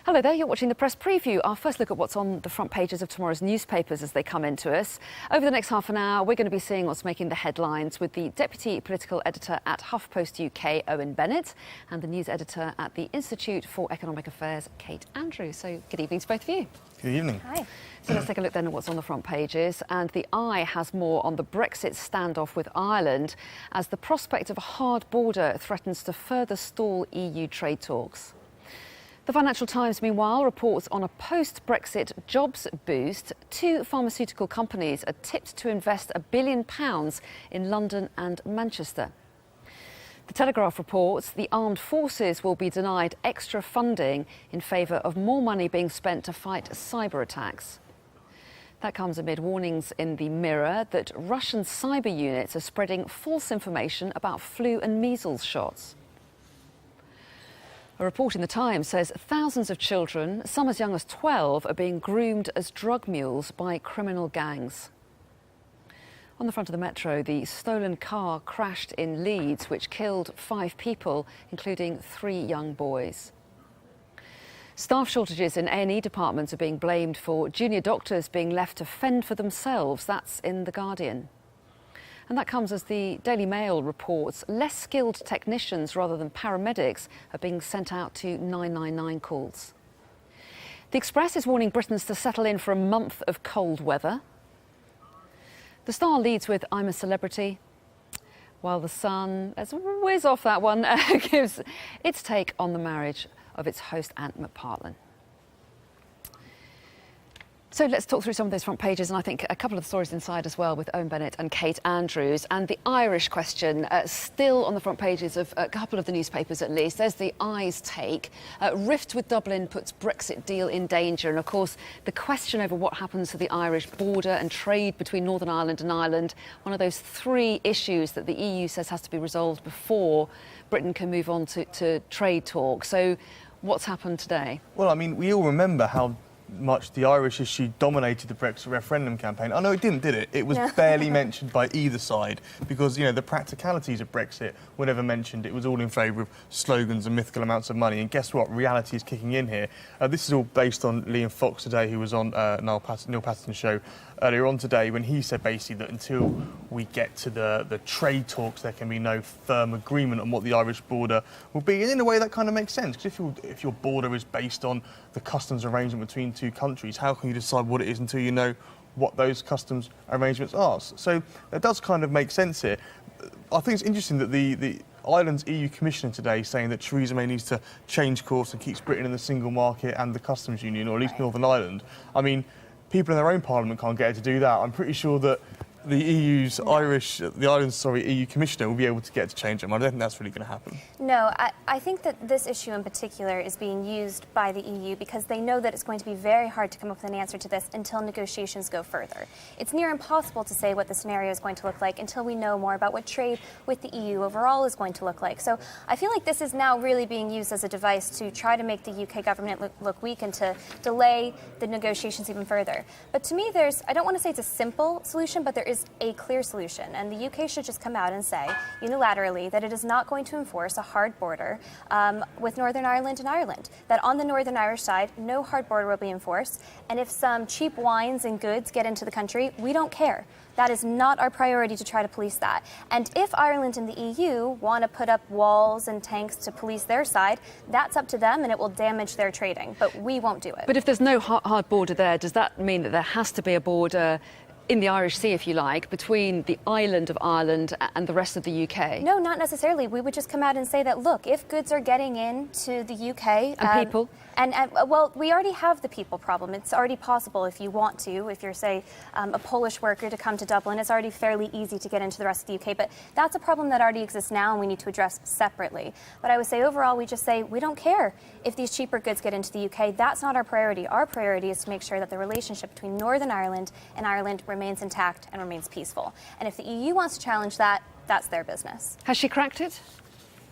Hello there, you're watching the Press Preview. Our first look at what's on the front pages of tomorrow's newspapers as they come into us. Over the next half an hour, we're going to be seeing what's making the headlines with the Deputy Political Editor at HuffPost UK, Owen Bennett, and the News Editor at the Institute for Economic Affairs, Kate Andrews. So good evening to both of you. Good evening. Hi. So let's take a look then at what's on the front pages. And the Eye has more on the Brexit standoff with Ireland as the prospect of a hard border threatens to further stall EU trade talks. The Financial Times, meanwhile, reports on a post-Brexit jobs boost. Two pharmaceutical companies are tipped to invest £1 billion in London and Manchester. The Telegraph reports the armed forces will be denied extra funding in favour of more money being spent to fight cyber attacks. That comes amid warnings in the Mirror that Russian cyber units are spreading false information about flu and measles shots. A report in the Times says thousands of children, some as young as 12, are being groomed as drug mules by criminal gangs. On the front of the Metro, the stolen car crashed in Leeds, which killed 5 people, including 3 young boys. Staff shortages in A&E departments are being blamed for junior doctors being left to fend for themselves. That's in The Guardian. And that comes as the Daily Mail reports less skilled technicians rather than paramedics are being sent out to 999 calls. The Express is warning Britons to settle in for a month of cold weather. The Star leads with I'm a Celebrity, while The Sun, let's whiz off that one, gives its take on the marriage of its host Ant McPartlin. So let's talk through some of those front pages, and I think a couple of the stories inside as well with Owen Bennett and Kate Andrews. And the Irish question, still on the front pages of a couple of the newspapers at least. There's the Eye's take. Rift with Dublin puts Brexit deal in danger. And of course, the question over what happens to the Irish border and trade between Northern Ireland and Ireland, one of those 3 issues that the EU says has to be resolved before Britain can move on to trade talk. So what's happened today? Well, I mean, we all remember how much the Irish issue dominated the Brexit referendum campaign. I know it didn't, did it? It was barely mentioned by either side because, you know, the practicalities of Brexit were never mentioned. It was all in favour of slogans and mythical amounts of money. And guess what? Reality is kicking in here. This is all based on Liam Fox today, who was on Neil Patterson's show earlier on today, when he said basically that until we get to the trade talks, there can be no firm agreement on what the Irish border will be. And in a way, that kind of makes sense, because if your border is based on the customs arrangement between 2 countries, how can you decide what it is until you know what those customs arrangements are? So that does kind of make sense here. I think it's interesting that the Ireland's EU Commissioner today is saying that Theresa May needs to change course and keeps Britain in the single market and the customs union, or at least Northern Ireland. I mean, people in their own parliament can't get her to do that. I'm pretty sure that the Ireland's EU Commissioner will be able to get to change it. I don't think that's really going to happen. No, I think that this issue in particular is being used by the EU because they know that it's going to be very hard to come up with an answer to this until negotiations go further. It's near impossible to say what the scenario is going to look like until we know more about what trade with the EU overall is going to look like. So I feel like this is now really being used as a device to try to make the UK government look weak and to delay the negotiations even further. But to me, I don't want to say it's a simple solution, but there is a clear solution, and the UK should just come out and say unilaterally that it is not going to enforce a hard border with Northern Ireland and Ireland, that on the Northern Irish side no hard border will be enforced, and if some cheap wines and goods get into the country, we don't care. That is not our priority to try to police that. And if Ireland and the EU want to put up walls and tanks to police their side, that's up to them and it will damage their trading, but we won't do it. But if there's no hard border there, does that mean that there has to be a border in the Irish Sea, if you like, between the island of Ireland and the rest of the UK? No, not necessarily. We would just come out and say that, look, if goods are getting into the UK... And people? Well, we already have the people problem. It's already possible if you want to. If you're, say, a Polish worker to come to Dublin, it's already fairly easy to get into the rest of the UK. But that's a problem that already exists now and we need to address separately. But I would say overall, we just say we don't care if these cheaper goods get into the UK. That's not our priority. Our priority is to make sure that the relationship between Northern Ireland and Ireland remains intact and remains peaceful. And if the EU wants to challenge that, that's their business. Has she cracked it?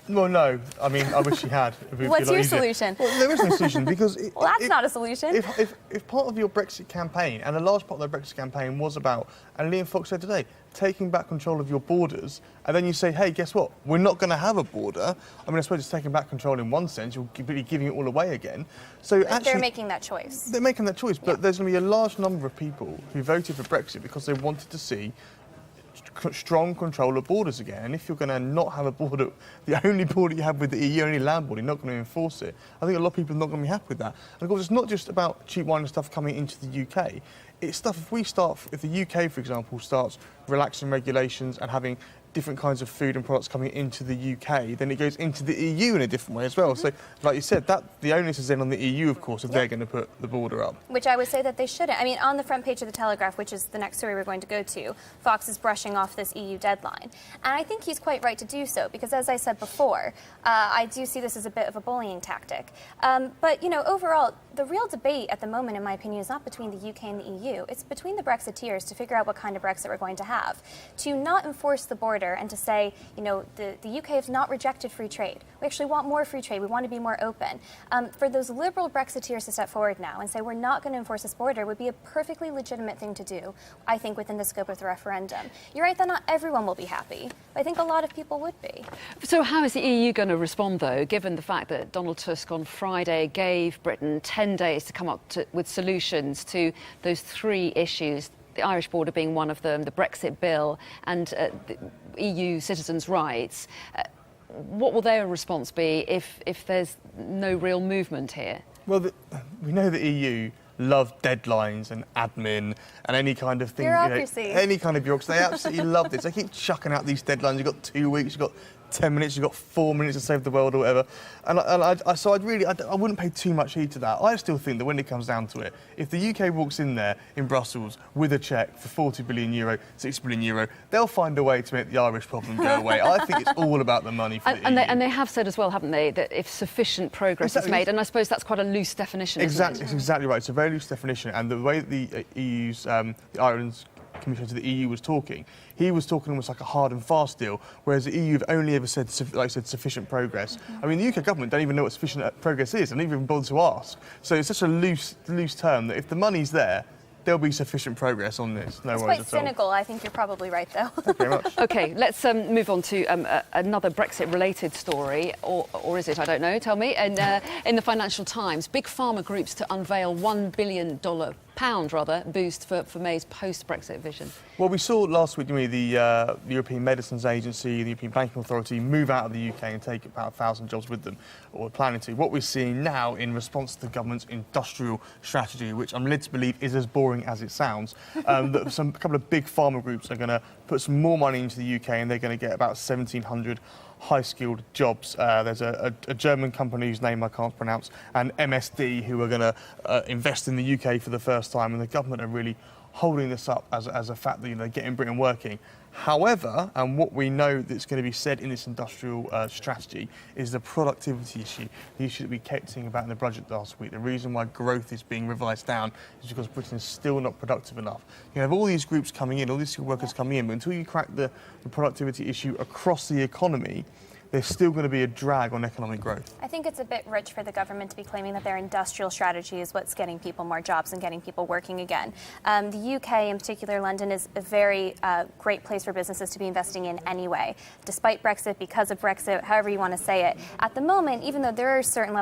Well, no. I mean, I wish you had. It would be a What's lot your easier. solution? Well, there is no solution because... Well, that's not a solution. If part of your Brexit campaign, and a large part of the Brexit campaign was about, and Liam Fox said today, taking back control of your borders, and then you say, hey, guess what? We're not going to have a border. I mean, I suppose it's taking back control in one sense. You're be giving it all away again. So actually, they're making that choice. They're making that choice, but there's going to be a large number of people who voted for Brexit because they wanted to see strong control of borders again. And if you're going to not have a border, the only border you have with the EU, only land border, you're not going to enforce it. I think a lot of people are not going to be happy with that. And of course, it's not just about cheap wine and stuff coming into the UK. It's stuff, if the UK, for example, starts relaxing regulations and having different kinds of food and products coming into the UK, then it goes into the EU in a different way as well. So, like you said, the onus is then on the EU, of course, if they're going to put the border up. Which I would say that they shouldn't. I mean, on the front page of the Telegraph, which is the next story we're going to go to, Fox is brushing off this EU deadline. And I think he's quite right to do so, because as I said before, I do see this as a bit of a bullying tactic. But, you know, overall, the real debate at the moment, in my opinion, is not between the UK and the EU. It's between the Brexiteers to figure out what kind of Brexit we're going to have. To not enforce the border and to say, you know, the UK has not rejected free trade. We actually want more free trade. We want to be more open. For those liberal Brexiteers to step forward now and say we're not going to enforce this border would be a perfectly legitimate thing to do, I think, within the scope of the referendum. You're right that not everyone will be happy, but I think a lot of people would be. So how is the EU going to respond, though, given the fact that Donald Tusk on Friday gave Britain 10 days to come up with solutions to those three issues, the Irish border being one of them, the Brexit bill and the EU citizens' rights? What will their response be if there's no real movement here? Well, we know the EU love deadlines and admin and any kind of thing. Bureaucracy. You know, any kind of bureaucracy. They absolutely love this. They keep chucking out these deadlines. You've got 2 weeks, you've got 10 minutes, you've got 4 minutes to save the world or whatever. So I wouldn't pay too much heed to that. I still think that when it comes down to it, if the UK walks in there in Brussels with a cheque for €40 billion, €6 billion, they'll find a way to make the Irish problem go away. I think it's all about the money for the EU. And they have said as well, haven't they, that if sufficient progress is made, and I suppose that's quite a loose definition, Exactly, isn't it? it's exactly right. It's a very loose definition, and the way the EU's, the Ireland's Commissioner to the EU was talking, he was talking almost like a hard and fast deal, whereas the EU have only ever said, like I said, sufficient progress. I mean, the UK government don't even know what sufficient progress is, and don't even bother to ask. So it's such a loose term that if the money's there, there'll be sufficient progress on this. No worries at all. It's quite cynical. I think you're probably right, though. Thank you very much. OK, let's move on to another Brexit-related story, or is it? I don't know. Tell me. And in the Financial Times, big pharma groups to unveil £1 billion boost for May's post-Brexit vision. Well, we saw last week, the European Medicines Agency, the European Banking Authority move out of the UK and take about 1,000 jobs with them, or planning to. What we're seeing now in response to the government's industrial strategy, which I'm led to believe is as boring as it sounds, that a couple of big pharma groups are going to put some more money into the UK, and they're going to get about 1,700 high-skilled jobs. There's a German company whose name I can't pronounce, and MSD, who are going to invest in the UK for the first time, and the government are really holding this up as a fact that, getting Britain working. However, and what we know that's going to be said in this industrial strategy is the productivity issue, the issue that we kept seeing about in the budget last week. The reason why growth is being revised down is because Britain is still not productive enough. You have all these groups coming in, all these skilled workers coming in, but until you crack the productivity issue across the economy, there's still going to be a drag on economic growth. I think it's a bit rich for the government to be claiming that their industrial strategy is what's getting people more jobs and getting people working again. The UK, in particular London, is a very great place for businesses to be investing in anyway. Despite Brexit, because of Brexit, however you want to say it, at the moment, even though there are certain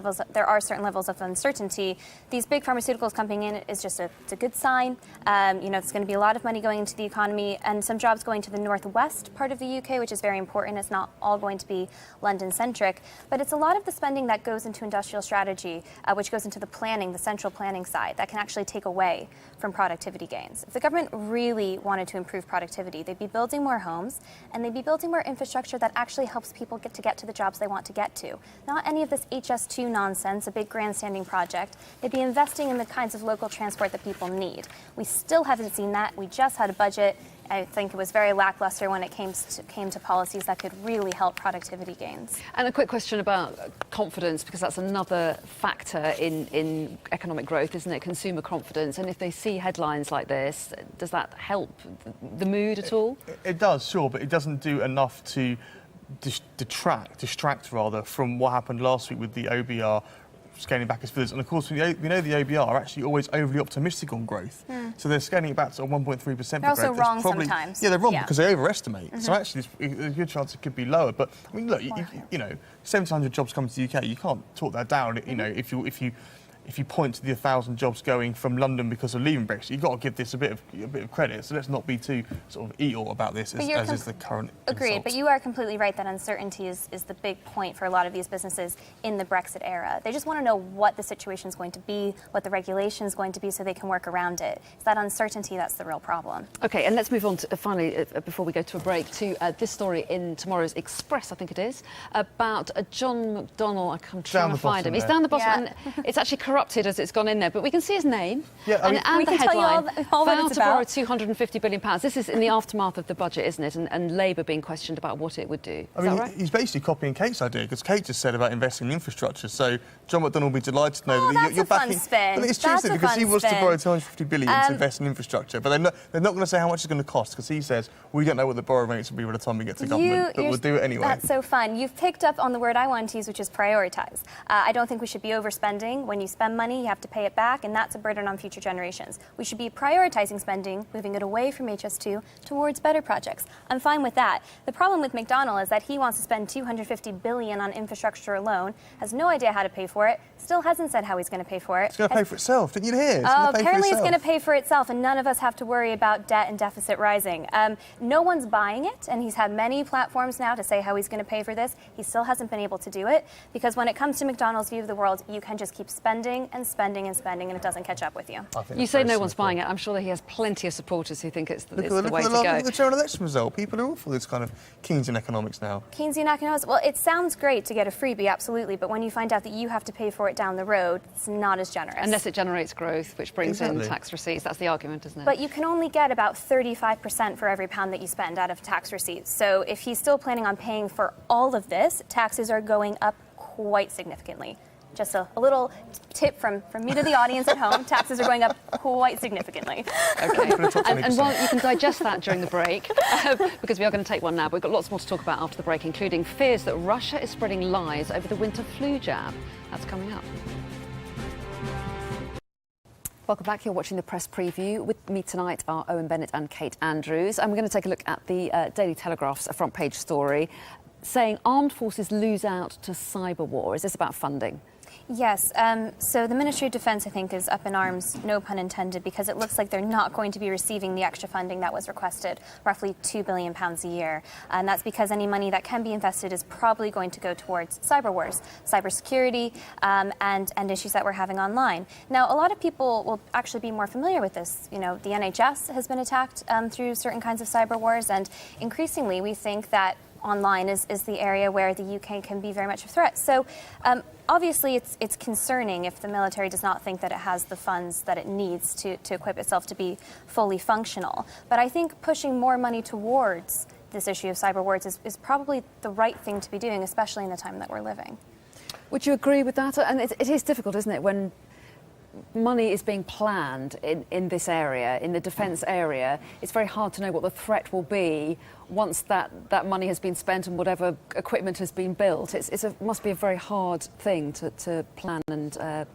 levels of uncertainty, these big pharmaceuticals coming in is just it's a good sign. There's going to be a lot of money going into the economy and some jobs going to the northwest part of the UK, which is very important. It's not all going to be London-centric, but it's a lot of the spending that goes into industrial strategy, which goes into the planning, the central planning side, that can actually take away from productivity gains. If the government really wanted to improve productivity, they'd be building more homes and they'd be building more infrastructure that actually helps people get to the jobs they want to get to. Not any of this HS2 nonsense, a big grandstanding project. They'd be investing in the kinds of local transport that people need. We still haven't seen that. We just had a budget. I think it was very lackluster when it came to policies that could really help productivity gains. And a quick question about confidence, because that's another factor in economic growth, isn't it? Consumer confidence. And if they see headlines like this, does that help the mood at all? It does, sure, but it doesn't do enough to distract from what happened last week with the OBR scaling back its figures. And of course, we know the OBR are actually always overly optimistic on growth. So they're scaling it back to 1.3%. They're also wrong sometimes. Yeah, they're wrong because they overestimate. So actually, there's a good chance it could be lower. But I mean, look, you know, 1,700 jobs coming to the UK, you can't talk that down. You know, if you point to the 1,000 jobs going from London because of leaving Brexit, you've got to give this a bit of credit. So let's not be too sort of eat all about this as is the current Agreed, insult. but you are completely right that uncertainty is the big point for a lot of these businesses in the Brexit era. They just want to know what the situation is going to be, what the regulation is going to be, so they can work around it. It's that uncertainty that's the real problem. OK, and let's move on to, finally, before we go to a break, to this story in tomorrow's Express, I think it is, about John McDonnell. I'm trying to find him. He's down the bottom, and it's actually corrupted as it's gone in there, but we can see his name. Yeah, I mean, and the headline, all vow to borrow £250 billion. This is in the aftermath of the budget, isn't it? And Labour being questioned about what it would do. Is that right? He's basically copying Kate's idea, because Kate just said about investing in infrastructure. So John McDonnell will be delighted to know that you're backing. Spin. But it's true, because he wants to borrow £250 billion to invest in infrastructure. But they're not going to say how much it's going to cost, because he says we don't know what the borrowing rates will be by the time we get to government, but we'll do it anyway. That's so fun. You've picked up on the word I want to use, which is prioritise. I don't think we should be overspending. When you spend money, you have to pay it back, and that's a burden on future generations. We should be prioritising spending, moving it away from HS2 towards better projects. I'm fine with that. The problem with McDonnell is that he wants to spend $250 billion on infrastructure alone, has no idea how to pay for it, still hasn't said how he's going to pay for it. It's going to pay for itself. Didn't you hear? Apparently it's going to pay for itself, and none of us have to worry about debt and deficit rising. No one's buying it, and he's had many platforms now to say how he's going to pay for this. He still hasn't been able to do it, because when it comes to McDonnell's view of the world, you can just keep spending and spending and spending, and it doesn't catch up with you. You say no one's buying it. I'm sure that he has plenty of supporters who think it's the way to go. Look at the general election result. People are all for this kind of Keynesian economics now. Keynesian economics? Well, it sounds great to get a freebie, absolutely, but when you find out that you have to pay for it down the road, it's not as generous. Unless it generates growth, which brings in tax receipts. That's the argument, isn't it? But you can only get about 35% for every pound that you spend out of tax receipts. So if he's still planning on paying for all of this, taxes are going up quite significantly. Just a little tip from me to the audience at home. Taxes are going up quite significantly. OK. and while you can digest that during the break, because we are going to take one now, but we've got lots more to talk about after the break, including fears that Russia is spreading lies over the winter flu jab. That's coming up. Welcome back. You're watching the press preview. With me tonight are Owen Bennett and Kate Andrews. And we're going to take a look at the Daily Telegraph's front page story saying armed forces lose out to cyber war. Is this about funding? Yes. So the Ministry of Defence, I think, is up in arms, no pun intended, because it looks like they're not going to be receiving the extra funding that was requested, roughly £2 billion a year. And that's because any money that can be invested is probably going to go towards cyber wars, cybersecurity, and issues that we're having online. Now, a lot of people will actually be more familiar with this. You know, the NHS has been attacked through certain kinds of cyber wars, and increasingly we think that online is the area where the UK can be very much a threat. So obviously it's concerning if the military does not think that it has the funds that it needs to equip itself to be fully functional. But I think pushing more money towards this issue of cyber wars is probably the right thing to be doing, especially in the time that we're living. Would you agree with that? And it is difficult, isn't it, when money is being planned in this area, in the defence area. It's very hard to know what the threat will be once that money has been spent and whatever equipment has been built. It must be a very hard thing to plan and to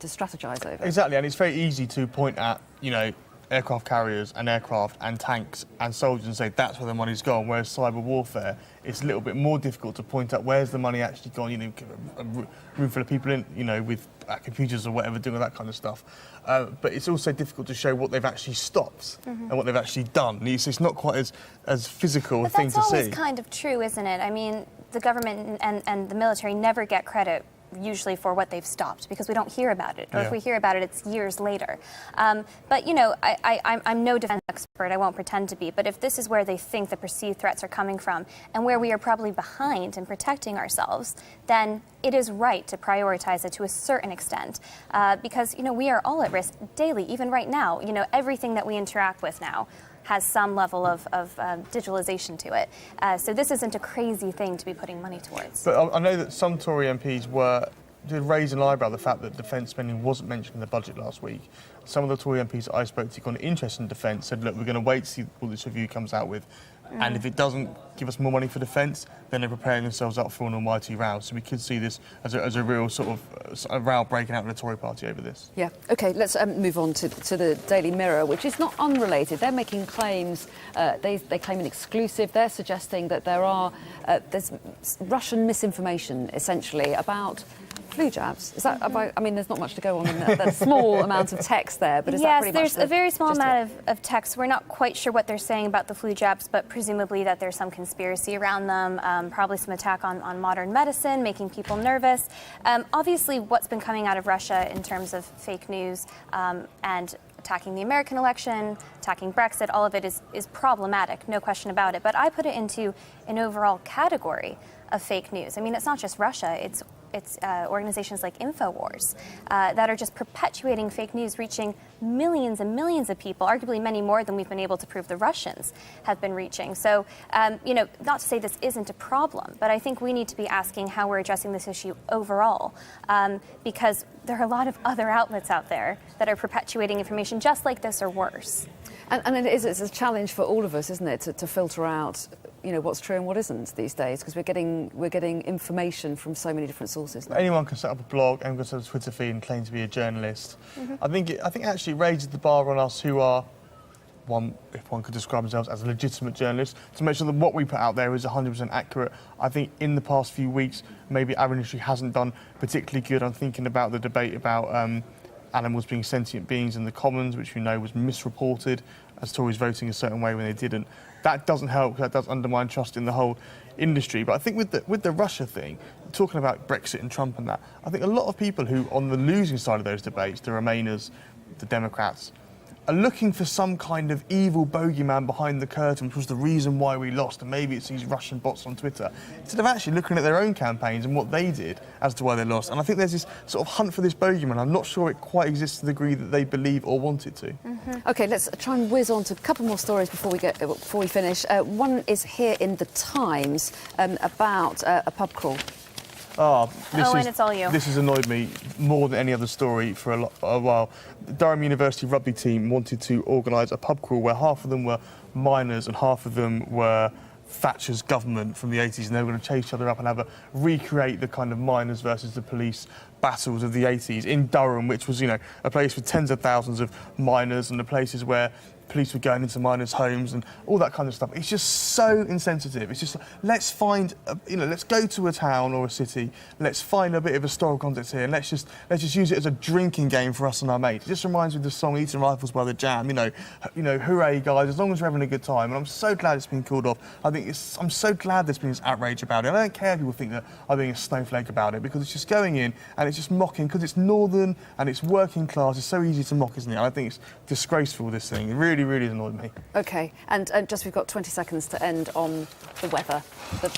strategise over. Exactly, and it's very easy to point at, you know, aircraft carriers and aircraft and tanks and soldiers and say that's where the money's gone, whereas cyber warfare, it's a little bit more difficult to point out where's the money actually gone. You know, a room full of people in, you know, with computers or whatever doing all that kind of stuff. But it's also difficult to show what they've actually stopped and what they've actually done. It's not quite as physical a thing to see. But that's always kind of true, isn't it? I mean, the government and the military never get credit usually for what they've stopped, because we don't hear about it, or if we hear about it, it's years later. But, you know, I'm no defense expert, I won't pretend to be, but if this is where they think the perceived threats are coming from and where we are probably behind in protecting ourselves, then it is right to prioritize it to a certain extent, because, you know, we are all at risk daily, even right now. You know, everything that we interact with now has some level of digitalization to it. So this isn't a crazy thing to be putting money towards. But I know that some Tory MPs did raise an eyebrow the fact that defence spending wasn't mentioned in the budget last week. Some of the Tory MPs that I spoke to got an interest in defence said, look, we're going to wait to see what this review comes out with And if it doesn't give us more money for defence, then they're preparing themselves up for an almighty row. So we could see this as a real sort of a row breaking out in the Tory party over this. Yeah. OK, let's move on to the Daily Mirror, which is not unrelated. They're making claims. They claim an exclusive. They're suggesting that there's Russian misinformation, essentially, about flu jabs. Is that about, I mean, there's not much to go on in that small amount of text there, but is that pretty much there's a very small amount of text. We're not quite sure what they're saying about the flu jabs, but presumably that there's some conspiracy around them, probably some attack on modern medicine, making people nervous. Obviously, what's been coming out of Russia in terms of fake news and attacking the American election, attacking Brexit, all of it is problematic, no question about it. But I put it into an overall category of fake news. I mean, it's not just Russia, it's organizations like InfoWars that are just perpetuating fake news, reaching millions and millions of people, arguably many more than we've been able to prove the Russians have been reaching. So, not to say this isn't a problem, but I think we need to be asking how we're addressing this issue overall, because there are a lot of other outlets out there that are perpetuating information just like this or worse. And it's a challenge for all of us, isn't it, to filter out, what's true and what isn't these days, because we're getting information from so many different sources now. Anyone can set up a blog, anyone can set up a Twitter feed and claim to be a journalist. I think actually it raises the bar on us who are, if one could describe themselves as a legitimate journalist, to make sure that what we put out there is 100% accurate. I think in the past few weeks, maybe our industry hasn't done particularly good. I'm thinking about the debate about animals being sentient beings in the Commons, which we know was misreported as Tories voting a certain way when they didn't. That doesn't help. That does undermine trust in the whole industry. But I think with the Russia thing, talking about Brexit and Trump and that, I think a lot of people who on the losing side of those debates, the Remainers, the Democrats, are looking for some kind of evil bogeyman behind the curtain, which was the reason why we lost, and maybe it's these Russian bots on Twitter, instead of actually looking at their own campaigns and what they did as to why they lost. And I think there's this sort of hunt for this bogeyman. I'm not sure it quite exists to the degree that they believe or want it to. OK, let's try and whiz on to a couple more stories before we finish. One is here in the Times about a pub crawl. It's all you. This has annoyed me more than any other story for a while. The Durham University rugby team wanted to organise a pub crawl where half of them were miners and half of them were Thatcher's government from the 80s, and they were going to chase each other up and recreate the kind of miners versus the police battles of the 80s in Durham, which was, a place with tens of thousands of miners and the places where police were going into miners' homes and all that kind of stuff. It's just so insensitive. It's just, let's find, let's go to a town or a city, let's find a bit of historical context here, and let's just use it as a drinking game for us and our mates. It just reminds me of the song "Eating Rifles" by The Jam. Hooray, guys! As long as we're having a good time. And I'm so glad it's been called off. I'm so glad there's been this outrage about it. I don't care if people think that I'm being a snowflake about it, because it's just going in and it's just mocking, because it's northern and it's working class. It's so easy to mock, isn't it? I think it's disgraceful, this thing. It really, really annoyed me. OK, and just we've got 20 seconds to end on the weather. The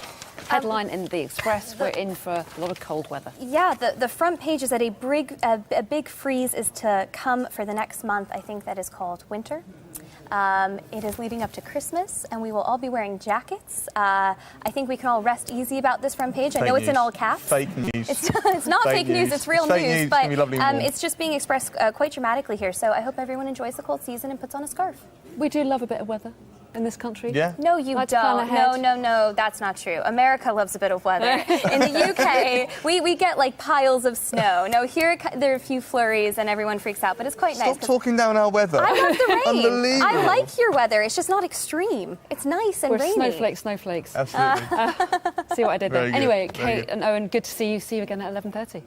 headline in The Express, we're in for a lot of cold weather. Yeah, the front page is that a big freeze is to come for the next month. I think that is called winter. It is leading up to Christmas, and we will all be wearing jackets. I think we can all rest easy about this front page. I know it's in all caps. Fake news. It's not fake news, it's real news, but it's just being expressed quite dramatically here. So I hope everyone enjoys the cold season and puts on a scarf. We do love a bit of weather in this country. Yeah. No, you don't. No, that's not true. America loves a bit of weather. In the UK, we get like piles of snow. No, here there are a few flurries and everyone freaks out, but it's quite nice. Stop talking down our weather. I love the rain. Unbelievable. I like your weather. It's just not extreme. It's nice and rainy. Snowflakes. Absolutely. See what I did there. Very good. Anyway, Very Kate and Owen, good to see you. See you again at 11:30.